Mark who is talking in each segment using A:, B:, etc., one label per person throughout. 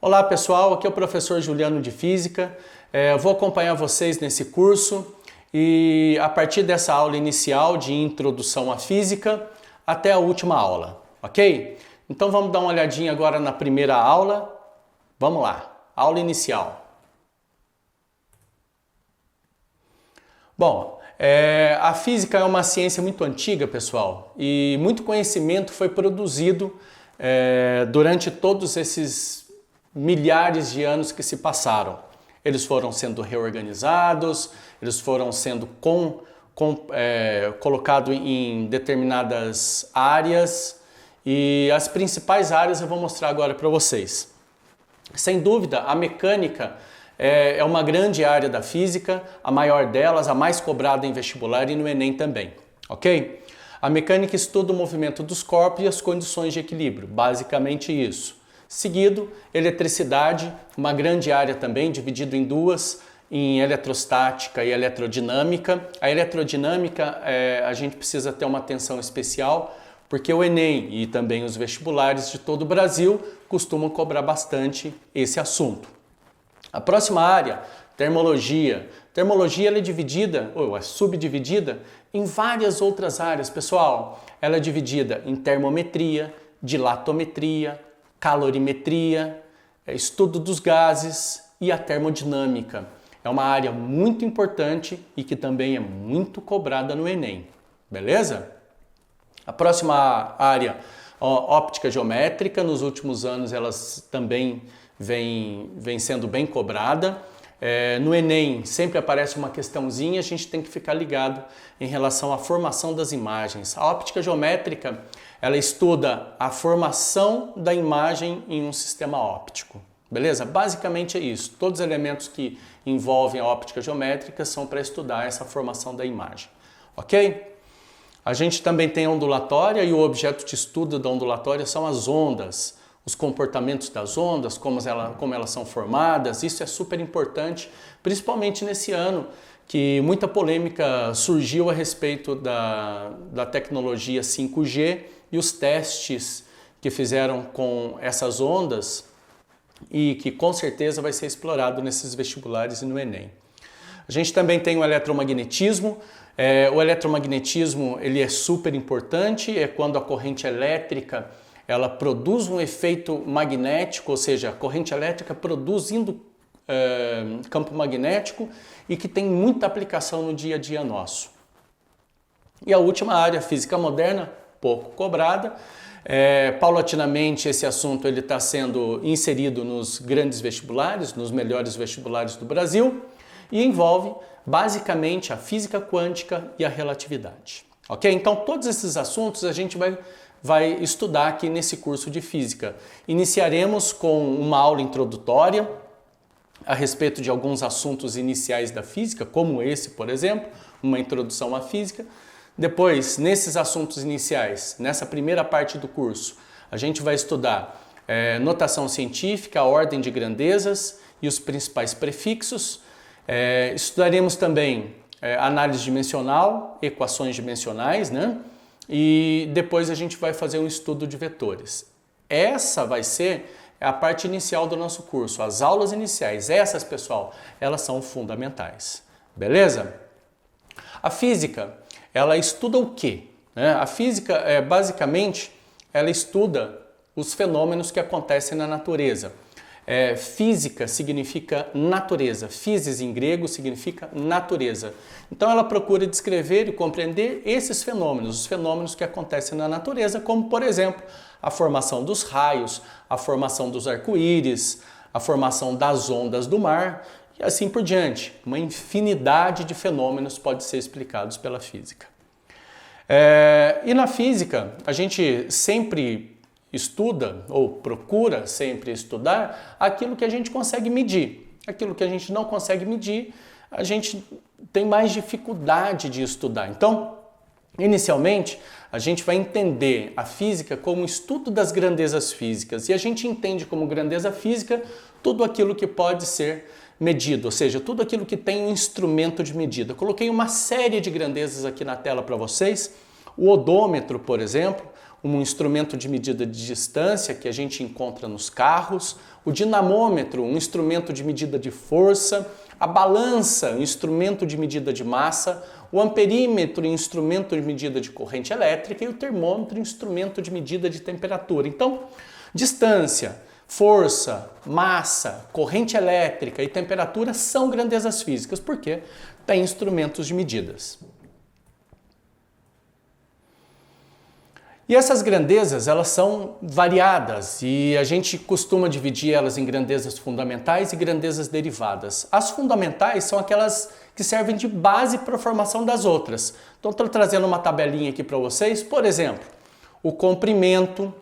A: Olá pessoal, aqui é o professor Juliano de Física. Eu vou acompanhar vocês nesse curso e a partir dessa aula inicial de Introdução à Física até a última aula, ok? Então vamos dar uma olhadinha agora na primeira aula. Vamos lá, aula inicial. Bom, a física é uma ciência muito antiga, pessoal, e muito conhecimento foi produzido durante todos esses milhares de anos que se passaram. Eles foram sendo reorganizados, eles foram sendo colocados em determinadas áreas, e as principais áreas eu vou mostrar agora para vocês. Sem dúvida, a mecânica é uma grande área da física, a maior delas, a mais cobrada em vestibular e no Enem também, ok? A mecânica estuda o movimento dos corpos e as condições de equilíbrio, basicamente isso. Seguido, eletricidade, uma grande área também, dividida em duas, em eletrostática e eletrodinâmica. A eletrodinâmica, a gente precisa ter uma atenção especial, porque o Enem e também os vestibulares de todo o Brasil costumam cobrar bastante esse assunto. A próxima área, termologia. Termologia ela é dividida, ou é subdividida, em várias outras áreas, pessoal. Ela é dividida em termometria, dilatometria, calorimetria, estudo dos gases e a termodinâmica. É uma área muito importante e que também é muito cobrada no Enem, beleza? A próxima área, óptica geométrica, nos últimos anos elas também vem sendo bem cobrada. No Enem sempre aparece uma questãozinha, a gente tem que ficar ligado em relação à formação das imagens. A óptica geométrica, ela estuda a formação da imagem em um sistema óptico, beleza? Basicamente é isso, todos os elementos que envolvem a óptica geométrica são para estudar essa formação da imagem, ok? A gente também tem a ondulatória e o objeto de estudo da ondulatória são as ondas, os comportamentos das ondas, como elas são formadas. Isso é super importante, principalmente nesse ano que muita polêmica surgiu a respeito da tecnologia 5G e os testes que fizeram com essas ondas e que com certeza vai ser explorado nesses vestibulares e no Enem. A gente também tem o eletromagnetismo. O eletromagnetismo ele é super importante, é quando a corrente elétrica ela produz um efeito magnético, ou seja, a corrente elétrica produzindo campo magnético e que tem muita aplicação no dia a dia nosso. E a última área, física moderna, pouco cobrada. Paulatinamente esse assunto está sendo inserido nos grandes vestibulares, nos melhores vestibulares do Brasil e envolve basicamente a física quântica e a relatividade. Ok? Então todos esses assuntos a gente vai estudar aqui nesse curso de Física. Iniciaremos com uma aula introdutória a respeito de alguns assuntos iniciais da física, como esse, por exemplo, uma introdução à física. Depois, nesses assuntos iniciais, nessa primeira parte do curso, a gente vai estudar notação científica, a ordem de grandezas e os principais prefixos. Estudaremos também análise dimensional, equações dimensionais, né? E depois a gente vai fazer um estudo de vetores. Essa vai ser a parte inicial do nosso curso, as aulas iniciais. Essas, pessoal, elas são fundamentais. Beleza? A física, ela estuda o quê? A física, basicamente, ela estuda os fenômenos que acontecem na natureza. Física significa natureza, physis em grego significa natureza. Então ela procura descrever e compreender esses fenômenos, os fenômenos que acontecem na natureza, como por exemplo a formação dos raios, a formação dos arco-íris, a formação das ondas do mar e assim por diante. Uma infinidade de fenômenos pode ser explicados pela física. E na física a gente sempre estuda ou procura sempre estudar aquilo que a gente consegue medir. Aquilo que a gente não consegue medir, a gente tem mais dificuldade de estudar. Então, inicialmente, a gente vai entender a física como estudo das grandezas físicas. E a gente entende como grandeza física tudo aquilo que pode ser medido, ou seja, tudo aquilo que tem um instrumento de medida. Eu coloquei uma série de grandezas aqui na tela para vocês. O odômetro, por exemplo, um instrumento de medida de distância que a gente encontra nos carros, o dinamômetro, um instrumento de medida de força, a balança, um instrumento de medida de massa, o amperímetro, instrumento de medida de corrente elétrica, e o termômetro, instrumento de medida de temperatura. Então, distância, força, massa, corrente elétrica e temperatura são grandezas físicas, porque tem instrumentos de medidas. E essas grandezas, elas são variadas e a gente costuma dividir elas em grandezas fundamentais e grandezas derivadas. As fundamentais são aquelas que servem de base para a formação das outras. Então, estou trazendo uma tabelinha aqui para vocês. Por exemplo, o comprimento,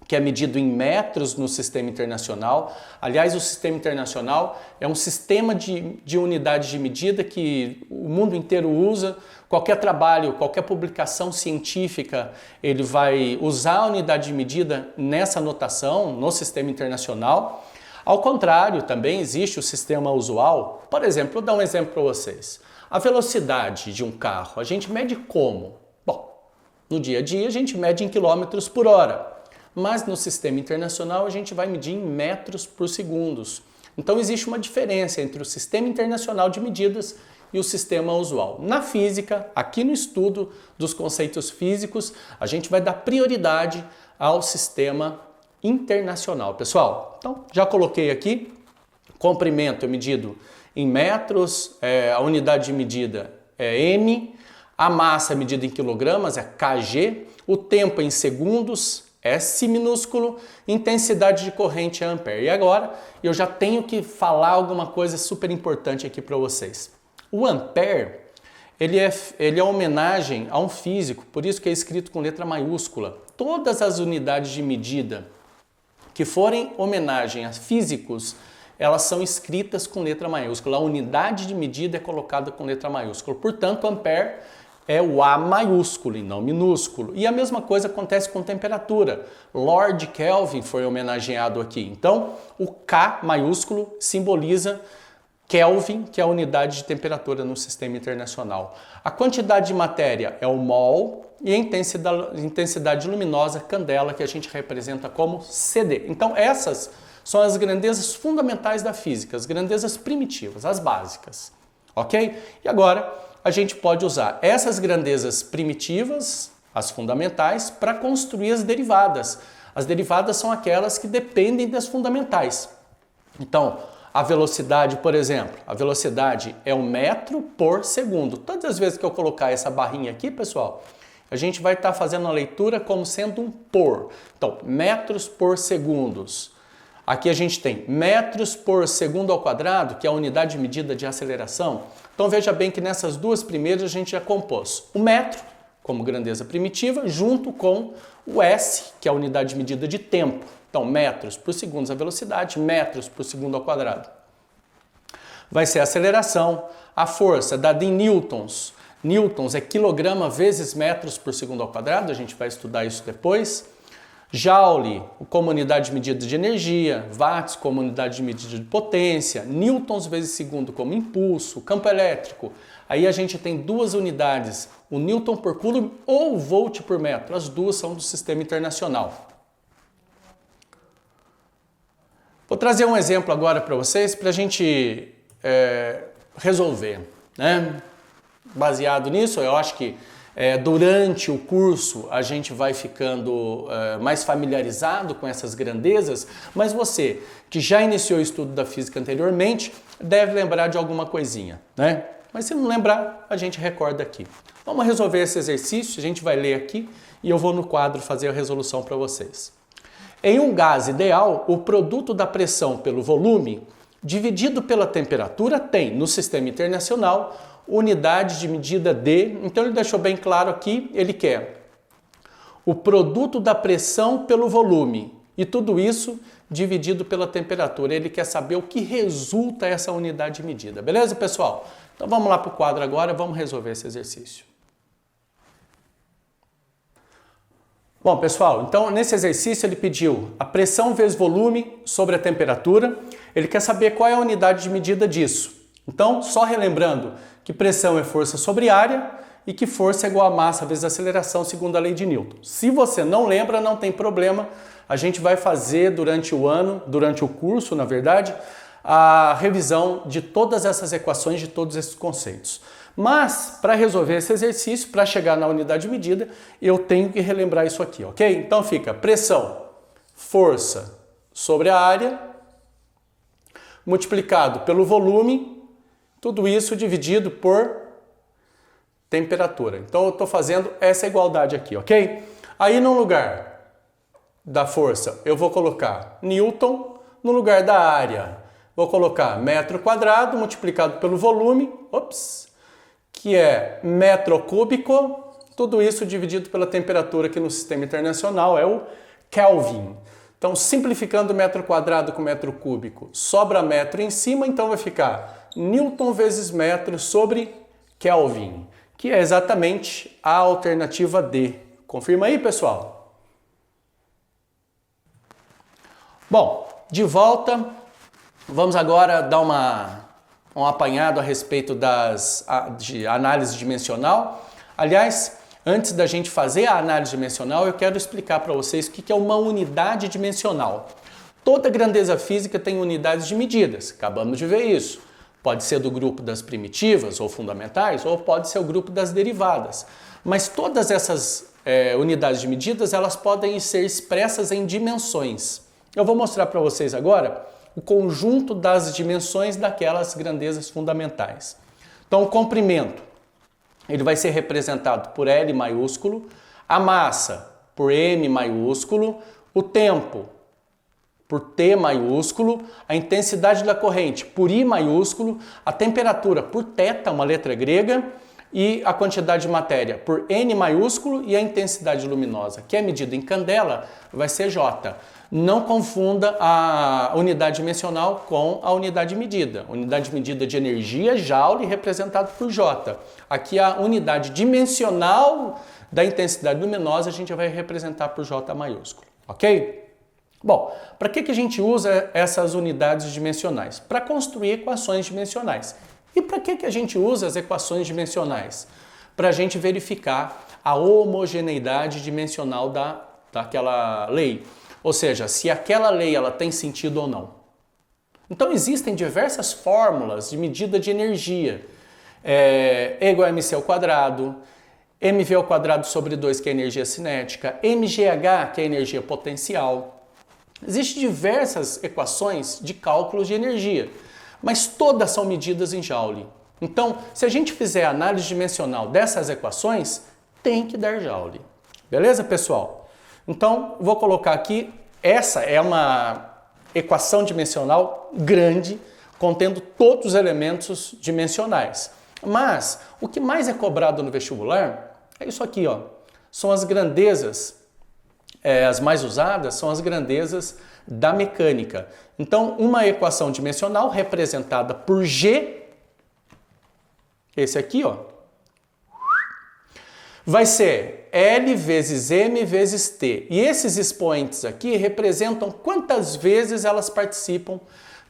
A: que é medido em metros no Sistema Internacional. Aliás, o Sistema Internacional é um sistema de unidades de medida que o mundo inteiro usa. Qualquer trabalho, qualquer publicação científica, ele vai usar a unidade de medida nessa notação, no Sistema Internacional. Ao contrário, também existe o sistema usual. Por exemplo, vou dar um exemplo para vocês. A velocidade de um carro, a gente mede como? Bom, no dia a dia a gente mede em quilômetros por hora. Mas no Sistema Internacional a gente vai medir em metros por segundos. Então existe uma diferença entre o Sistema Internacional de Medidas e o sistema usual. Na física, aqui no estudo dos conceitos físicos, a gente vai dar prioridade ao sistema internacional, pessoal. Então, já coloquei aqui, comprimento é medido em metros, a unidade de medida é M, a massa é medida em quilogramas, é kg, o tempo é em segundos, S minúsculo, intensidade de corrente é ampere. E agora eu já tenho que falar alguma coisa super importante aqui para vocês. O ampere, ele é homenagem a um físico, por isso que é escrito com letra maiúscula. Todas as unidades de medida que forem homenagem a físicos, elas são escritas com letra maiúscula. A unidade de medida é colocada com letra maiúscula. Portanto, ampere é o A maiúsculo e não minúsculo. E a mesma coisa acontece com temperatura. Lord Kelvin foi homenageado aqui. Então, o K maiúsculo simboliza Kelvin, que é a unidade de temperatura no Sistema Internacional. A quantidade de matéria é o mol e a intensidade luminosa, candela, que a gente representa como CD. Então essas são as grandezas fundamentais da física, as grandezas primitivas, as básicas, ok? E agora a gente pode usar essas grandezas primitivas, as fundamentais, para construir as derivadas. As derivadas são aquelas que dependem das fundamentais. Então, a velocidade, por exemplo, a velocidade é 1 metro por segundo. Todas as vezes que eu colocar essa barrinha aqui, pessoal, a gente vai estar fazendo a leitura como sendo um por. Então, metros por segundos. Aqui a gente tem metros por segundo ao quadrado, que é a unidade de medida de aceleração. Então veja bem que nessas duas primeiras a gente já compôs o metro, como grandeza primitiva, junto com o S, que é a unidade de medida de tempo. Então, metros por segundo a velocidade, metros por segundo ao quadrado. Vai ser a aceleração, a força dada em newtons. Newtons é quilograma vezes metros por segundo ao quadrado, a gente vai estudar isso depois. Joule, como unidade de medida de energia, watts como unidade de medida de potência, newtons vezes segundo como impulso, campo elétrico. Aí a gente tem duas unidades, o newton por coulomb ou o volt por metro, as duas são do Sistema Internacional. Vou trazer um exemplo agora para vocês para a gente resolver, né? Baseado nisso, eu acho que durante o curso a gente vai ficando mais familiarizado com essas grandezas, mas você que já iniciou o estudo da física anteriormente deve lembrar de alguma coisinha, né? Mas se não lembrar, a gente recorda aqui. Vamos resolver esse exercício, a gente vai ler aqui e eu vou no quadro fazer a resolução para vocês. Em um gás ideal, o produto da pressão pelo volume dividido pela temperatura tem, no Sistema Internacional, unidade de medida D. Então ele deixou bem claro aqui, ele quer o produto da pressão pelo volume e tudo isso dividido pela temperatura. Ele quer saber o que resulta essa unidade de medida. Beleza, pessoal? Então vamos lá para o quadro agora, vamos resolver esse exercício. Bom, pessoal, então nesse exercício ele pediu a pressão vezes volume sobre a temperatura. Ele quer saber qual é a unidade de medida disso. Então, só relembrando que pressão é força sobre área e que força é igual a massa vezes aceleração, segundo a lei de Newton. Se você não lembra, não tem problema, a gente vai fazer durante o ano, durante o curso, na verdade, a revisão de todas essas equações, de todos esses conceitos. Mas, para resolver esse exercício, para chegar na unidade de medida, eu tenho que relembrar isso aqui, ok? Então fica pressão, força sobre a área, multiplicado pelo volume, tudo isso dividido por temperatura. Então eu estou fazendo essa igualdade aqui, ok? Aí no lugar da força eu vou colocar Newton, no lugar da área vou colocar metro quadrado multiplicado pelo volume, que é metro cúbico, tudo isso dividido pela temperatura que no sistema internacional é o Kelvin. Então, simplificando metro quadrado com metro cúbico, sobra metro em cima, então vai ficar Newton vezes metro sobre Kelvin, que é exatamente a alternativa D. Confirma aí, pessoal? Bom, de volta, vamos agora dar um apanhado a respeito de análise dimensional. Aliás, antes da gente fazer a análise dimensional, eu quero explicar para vocês o que é uma unidade dimensional. Toda grandeza física tem unidades de medidas, acabamos de ver isso. Pode ser do grupo das primitivas ou fundamentais, ou pode ser o grupo das derivadas. Mas todas essas unidades de medidas, elas podem ser expressas em dimensões. Eu vou mostrar para vocês agora o conjunto das dimensões daquelas grandezas fundamentais. Então, o comprimento, ele vai ser representado por L maiúsculo, a massa por M maiúsculo, o tempo por T maiúsculo, a intensidade da corrente por I maiúsculo, a temperatura por θ, uma letra grega, e a quantidade de matéria por N maiúsculo e a intensidade luminosa, que é medida em candela, vai ser J. Não confunda a unidade dimensional com a unidade de medida. Unidade de medida de energia, Joule, representado por J. Aqui a unidade dimensional da intensidade luminosa a gente vai representar por J maiúsculo, ok? Bom, para que a gente usa essas unidades dimensionais? Para construir equações dimensionais. E para que a gente usa as equações dimensionais? Para a gente verificar a homogeneidade dimensional daquela lei. Ou seja, se aquela lei ela tem sentido ou não. Então existem diversas fórmulas de medida de energia. E igual a mc ao quadrado, mv ao quadrado sobre 2, que é a energia cinética, mgh, que é a energia potencial. Existem diversas equações de cálculos de energia, mas todas são medidas em Joule. Então, se a gente fizer a análise dimensional dessas equações, tem que dar Joule. Beleza, pessoal? Então, vou colocar aqui, essa é uma equação dimensional grande, contendo todos os elementos dimensionais. Mas, o que mais é cobrado no vestibular é isso aqui, ó. São as grandezas, as mais usadas são as grandezas da mecânica. Então, uma equação dimensional representada por G, esse aqui, ó, vai ser L vezes M vezes T. E esses expoentes aqui representam quantas vezes elas participam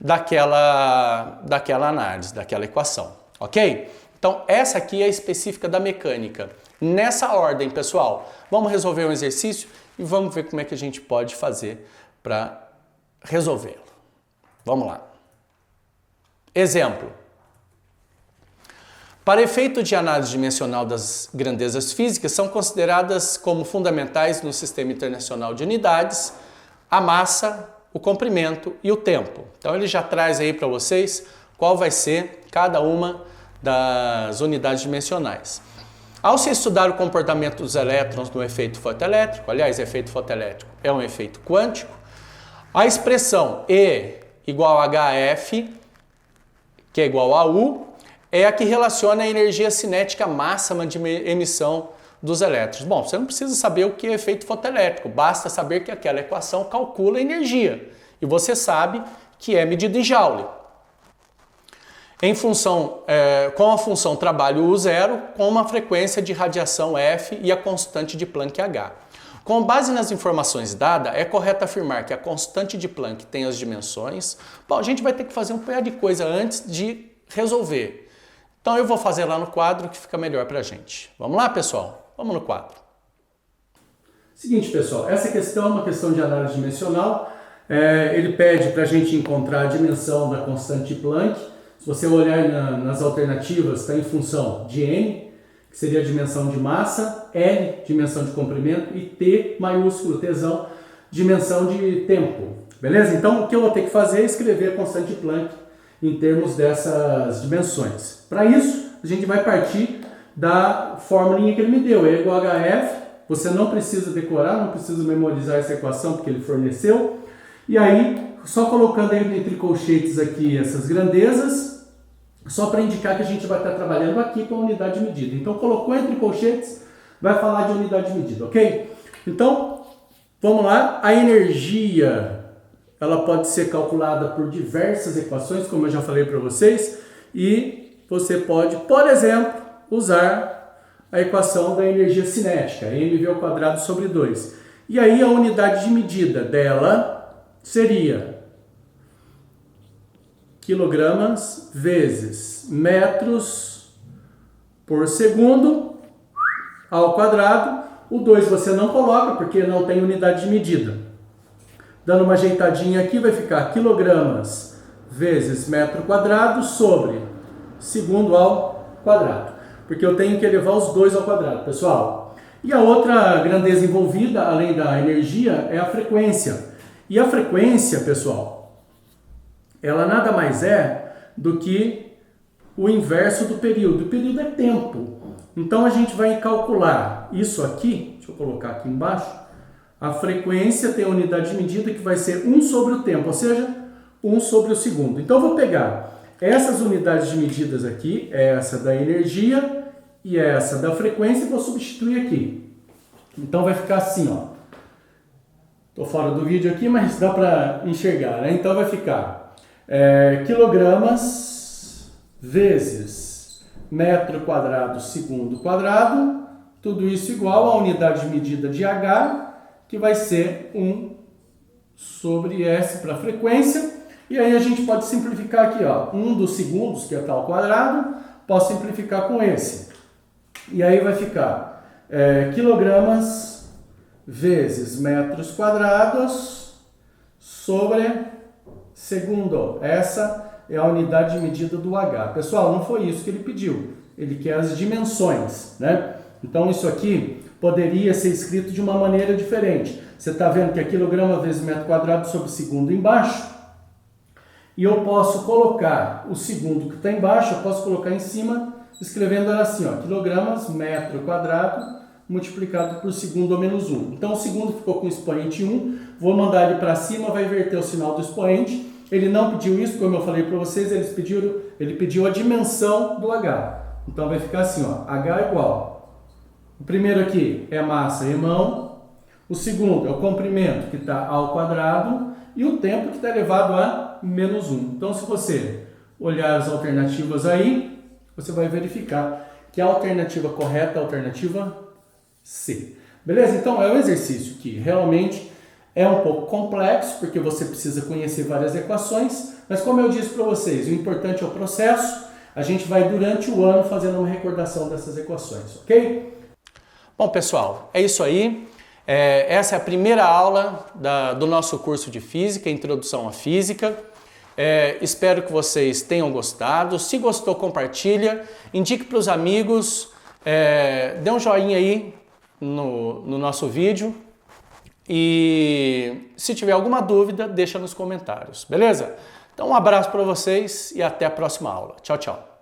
A: daquela análise, daquela equação, ok? Então, essa aqui é a específica da mecânica. Nessa ordem, pessoal, vamos resolver um exercício e vamos ver como é que a gente pode fazer para resolvê-lo. Vamos lá. Exemplo. Para efeito de análise dimensional das grandezas físicas, são consideradas como fundamentais no Sistema Internacional de Unidades a massa, o comprimento e o tempo. Então ele já traz aí para vocês qual vai ser cada uma das unidades dimensionais. Ao se estudar o comportamento dos elétrons no efeito fotoelétrico, aliás, efeito fotoelétrico é um efeito quântico, a expressão E igual a HF, que é igual a U, é a que relaciona a energia cinética máxima de emissão dos elétrons. Bom, você não precisa saber o que é efeito fotoelétrico, basta saber que aquela equação calcula a energia. E você sabe que é medida em Joule. Com a função trabalho U0, com uma frequência de radiação F e a constante de Planck H. Com base nas informações dadas, é correto afirmar que a constante de Planck tem as dimensões. Bom, a gente vai ter que fazer um punhado de coisa antes de resolver. Então eu vou fazer lá no quadro que fica melhor para a gente. Vamos lá, pessoal? Vamos no quadro. Seguinte, pessoal, essa questão é uma questão de análise dimensional. Ele pede para a gente encontrar a dimensão da constante de Planck. Se você olhar nas alternativas, está em função de n, que seria a dimensão de massa, L, dimensão de comprimento, e T, maiúsculo, Tzão, dimensão de tempo. Beleza? Então, o que eu vou ter que fazer é escrever a constante de Planck em termos dessas dimensões. Para isso, a gente vai partir da formulinha que ele me deu, E igual a HF. Você não precisa decorar, não precisa memorizar essa equação porque ele forneceu. E aí, só colocando entre colchetes aqui essas grandezas, só para indicar que a gente vai estar trabalhando aqui com a unidade de medida. Então, colocou entre colchetes, vai falar de unidade de medida, ok? Então, vamos lá. A energia, ela pode ser calculada por diversas equações, como eu já falei para vocês, e você pode, por exemplo, usar a equação da energia cinética, mv² sobre 2. E aí, a unidade de medida dela seria quilogramas vezes metros por segundo ao quadrado. O 2 você não coloca porque não tem unidade de medida. Dando uma ajeitadinha aqui vai ficar quilogramas vezes metro quadrado sobre segundo ao quadrado. Porque eu tenho que elevar os 2 ao quadrado, pessoal. E a outra grandeza envolvida, além da energia, é a frequência. E a frequência, pessoal, ela nada mais é do que o inverso do período. O período é tempo. Então a gente vai calcular isso aqui, deixa eu colocar aqui embaixo, a frequência tem a unidade de medida que vai ser 1 sobre o tempo, ou seja, 1 sobre o segundo. Então eu vou pegar essas unidades de medidas aqui, essa da energia e essa da frequência, e vou substituir aqui. Então vai ficar assim, ó. Estou fora do vídeo aqui, mas dá para enxergar, né? Então vai ficar quilogramas vezes metro quadrado segundo quadrado, tudo isso igual à unidade de medida de H, que vai ser 1 sobre S para a frequência. E aí a gente pode simplificar aqui, ó, 1 dos segundos, que é tal quadrado, posso simplificar com esse. E aí vai ficar quilogramas vezes metros quadrados sobre segundo. Essa é a unidade de medida do H. Pessoal, não foi isso que ele pediu. Ele quer as dimensões, né? Então isso aqui poderia ser escrito de uma maneira diferente. Você está vendo que é quilograma vezes metro quadrado sobre segundo embaixo. E eu posso colocar o segundo que está embaixo, eu posso colocar em cima, escrevendo assim, ó, quilogramas metro quadrado multiplicado por segundo ao menos 1. Então o segundo ficou com expoente 1, vou mandar ele para cima, vai inverter o sinal do expoente. Ele não pediu isso, como eu falei para vocês, ele pediu a dimensão do H. Então vai ficar assim, ó, H igual. O primeiro aqui é massa e mão, o segundo é o comprimento que está ao quadrado e o tempo que está elevado a menos 1. Então se você olhar as alternativas aí, você vai verificar que a alternativa correta é a alternativa C. Beleza? Então é um exercício que realmente é um pouco complexo, porque você precisa conhecer várias equações, mas como eu disse para vocês, o importante é o processo, a gente vai durante o ano fazendo uma recordação dessas equações, ok? Bom pessoal, é isso aí. Essa é a primeira aula do nosso curso de Física, Introdução à Física. Espero que vocês tenham gostado. Se gostou, compartilha, indique para os amigos, dê um joinha aí no nosso vídeo e se tiver alguma dúvida, deixa nos comentários, beleza? Então um abraço para vocês e até a próxima aula. Tchau, tchau.